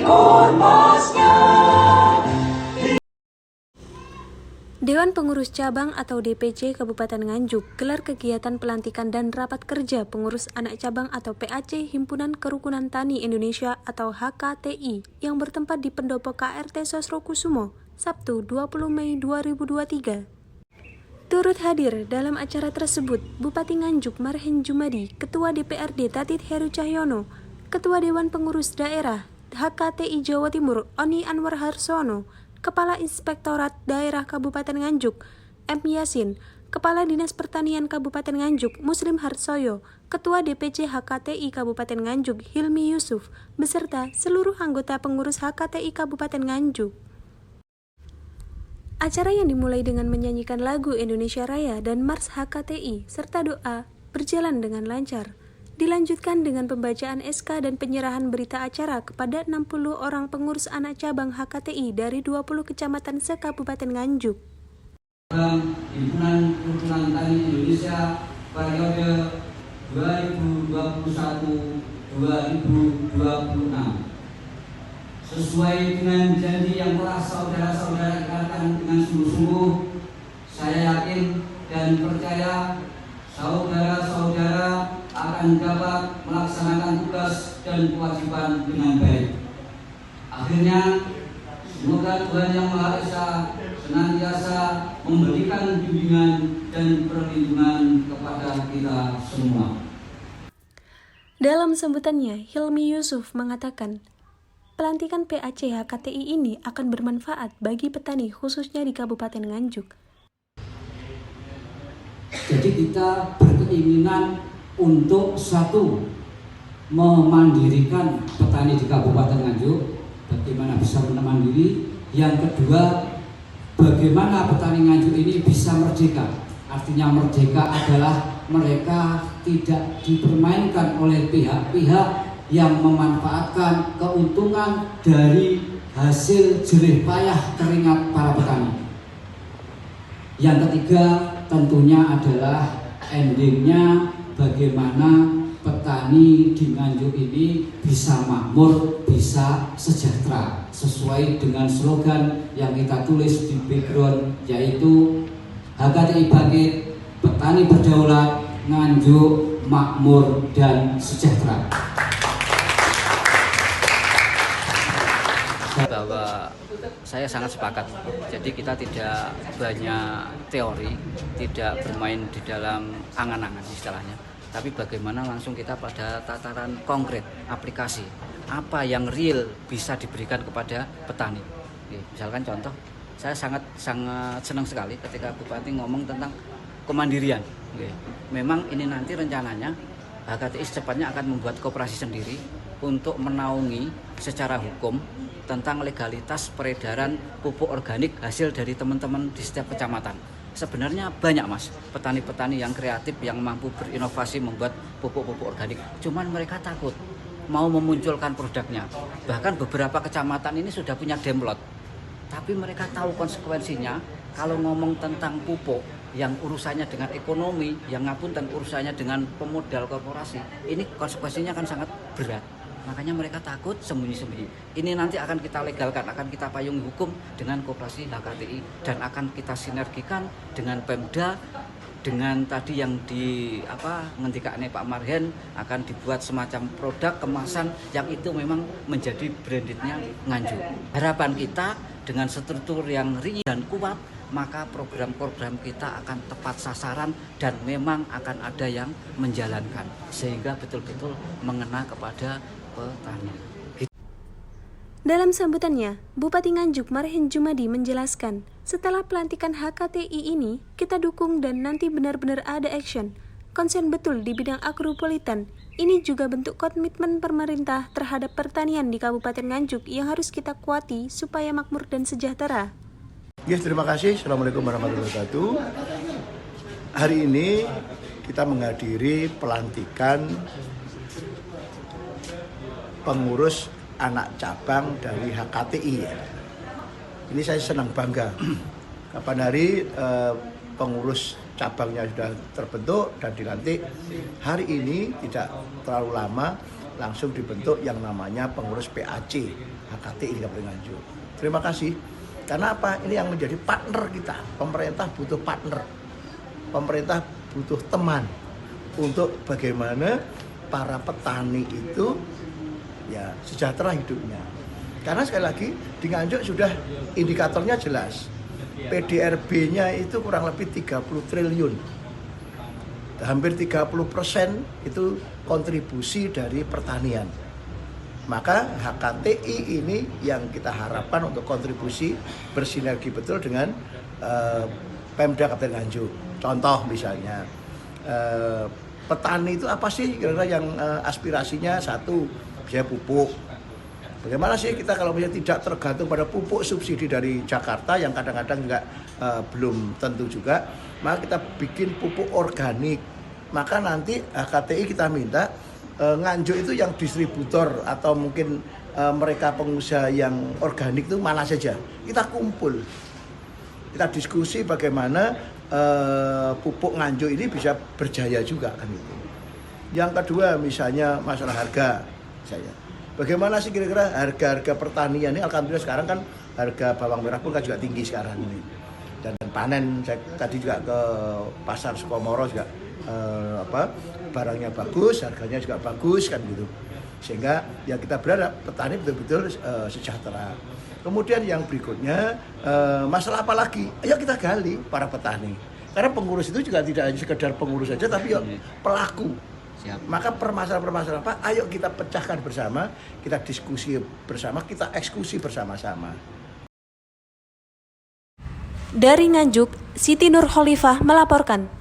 ormasnya. Dewan Pengurus Cabang atau DPC Kabupaten Nganjuk gelar kegiatan pelantikan dan rapat kerja pengurus anak cabang atau PAC Himpunan Kerukunan Tani Indonesia atau HKTI yang bertempat di Pendopo KRT Sosrokusumo, Sabtu 20 Mei 2023. Turut hadir dalam acara tersebut Bupati Nganjuk Marhen Jumadi, Ketua DPRD Tatit Heru Cahyono, Ketua Dewan Pengurus Daerah HKTI Jawa Timur Oni Anwar Harsono, Kepala Inspektorat Daerah Kabupaten Nganjuk M. Yasin, Kepala Dinas Pertanian Kabupaten Nganjuk Muslim Harsoyo, Ketua DPC HKTI Kabupaten Nganjuk Hilmi Yusuf, beserta seluruh anggota pengurus HKTI Kabupaten Nganjuk. Acara yang dimulai dengan menyanyikan lagu Indonesia Raya dan Mars HKTI serta doa berjalan dengan lancar. Dilanjutkan dengan pembacaan SK dan penyerahan berita acara kepada 60 orang pengurus anak cabang HKTI dari 20 kecamatan se-Kabupaten Nganjuk. Himpunan Kerukunan Tani Indonesia periode 2021-2026. Sesuai dengan janji yang telah saudara-saudara ikatkan dengan sungguh-sungguh, saya yakin dan percaya saudara-saudara akan dapat melaksanakan tugas dan kewajiban dengan baik. Akhirnya, semoga Tuhan Yang Maha Esa senantiasa memberikan bimbingan dan perlindungan kepada kita semua. Dalam sambutannya, Hilmi Yusuf mengatakan, pelantikan PAC HKTI ini akan bermanfaat bagi petani khususnya di Kabupaten Nganjuk. Jadi kita berkeinginan untuk satu, memandirikan petani di Kabupaten Nganjuk, bagaimana bisa mandiri. Yang kedua, bagaimana petani Nganjuk ini bisa merdeka. Artinya merdeka adalah mereka tidak dipermainkan oleh pihak-pihak yang memanfaatkan keuntungan dari hasil jerih payah keringat para petani. Yang ketiga tentunya adalah endingnya bagaimana petani di Nganjuk ini bisa makmur, bisa sejahtera sesuai dengan slogan yang kita tulis di background, yaitu HKTI Bangkit, Petani Berdaulat, Nganjuk Makmur dan Sejahtera. Bahwa saya sangat sepakat. Jadi kita tidak banyak teori, tidak bermain di dalam angan-angan istilahnya, tapi bagaimana langsung kita pada tataran konkret, aplikasi, apa yang real bisa diberikan kepada petani. Misalkan contoh, saya sangat senang sekali ketika Bupati ngomong tentang kemandirian. Memang ini nanti rencananya HKTI secepatnya akan membuat koperasi sendiri untuk menaungi secara hukum tentang legalitas peredaran pupuk organik hasil dari teman-teman di setiap kecamatan. Sebenarnya banyak mas, petani-petani yang kreatif yang mampu berinovasi membuat pupuk-pupuk organik. Cuman mereka takut mau memunculkan produknya. Bahkan beberapa kecamatan ini sudah punya demlot. Tapi mereka tahu konsekuensinya kalau ngomong tentang pupuk yang urusannya dengan ekonomi, yang ngapunten urusannya dengan pemodal korporasi. Ini konsekuensinya kan sangat berat. Makanya mereka takut sembunyi-sembunyi. Ini nanti akan kita legalkan, akan kita payungi hukum dengan koperasi HKTI dan akan kita sinergikan dengan Pemda, dengan tadi yang ngendikane Pak Marhen akan dibuat semacam produk kemasan yang itu memang menjadi brandednya Nganjuk. Harapan kita dengan struktur yang real dan kuat, maka program-program kita akan tepat sasaran dan memang akan ada yang menjalankan sehingga betul-betul mengena kepada petani. Dalam sambutannya, Bupati Nganjuk Marhen Jumadi menjelaskan, setelah pelantikan HKTI ini, kita dukung dan nanti benar-benar ada action. Konsen betul di bidang agropolitan. Ini juga bentuk komitmen pemerintah terhadap pertanian di Kabupaten Nganjuk yang harus kita kuati supaya makmur dan sejahtera. Yes, terima kasih. Assalamualaikum warahmatullahi wabarakatuh. Hari ini kita menghadiri pelantikan pengurus anak cabang dari HKTI. Ini saya senang bangga. Kapan hari pengurus cabangnya sudah terbentuk dan dilantik. Hari ini tidak terlalu lama langsung dibentuk yang namanya pengurus PAC HKTI di Kabupaten Nganjuk. Terima kasih. Karena apa? Ini yang menjadi partner kita. Pemerintah butuh partner. Pemerintah butuh teman untuk bagaimana para petani itu ya sejahtera hidupnya. Karena sekali lagi di Nganjuk sudah indikatornya jelas. PDRB-nya itu kurang lebih 30 triliun. Hampir 30% itu kontribusi dari pertanian. Maka HKTI ini yang kita harapkan untuk kontribusi bersinergi betul dengan Pemda Kabupaten Nganjuk. Contoh misalnya, petani itu apa sih kira-kira yang aspirasinya? Satu, biaya pupuk. Bagaimana sih kita kalau misalnya tidak tergantung pada pupuk subsidi dari Jakarta yang kadang-kadang juga belum tentu juga, maka kita bikin pupuk organik. Maka nanti HKTI kita minta Nganjuk itu yang distributor atau mungkin mereka pengusaha yang organik itu mana saja. Kita kumpul, kita diskusi bagaimana pupuk Nganjuk ini bisa berjaya juga kan itu. Yang kedua misalnya masalah harga saya. Bagaimana sih kira-kira harga-harga pertanian ini? Alhamdulillah sekarang kan harga bawang merah pun kan juga tinggi sekarang ini. Dan panen saya tadi juga ke pasar Sukomoro juga barangnya bagus, harganya juga bagus kan gitu. Sehingga ya kita berharap petani betul-betul sejahtera. Kemudian yang berikutnya masalah apa lagi? Ayo kita gali para petani. Karena pengurus itu juga tidak hanya sekedar pengurus saja tapi pelaku. Siap. Maka permasalahan-permasalahan apa? Ayo kita pecahkan bersama, kita diskusi bersama, kita eksekusi bersama-sama. Dari Nganjuk, Siti Nurholifah melaporkan.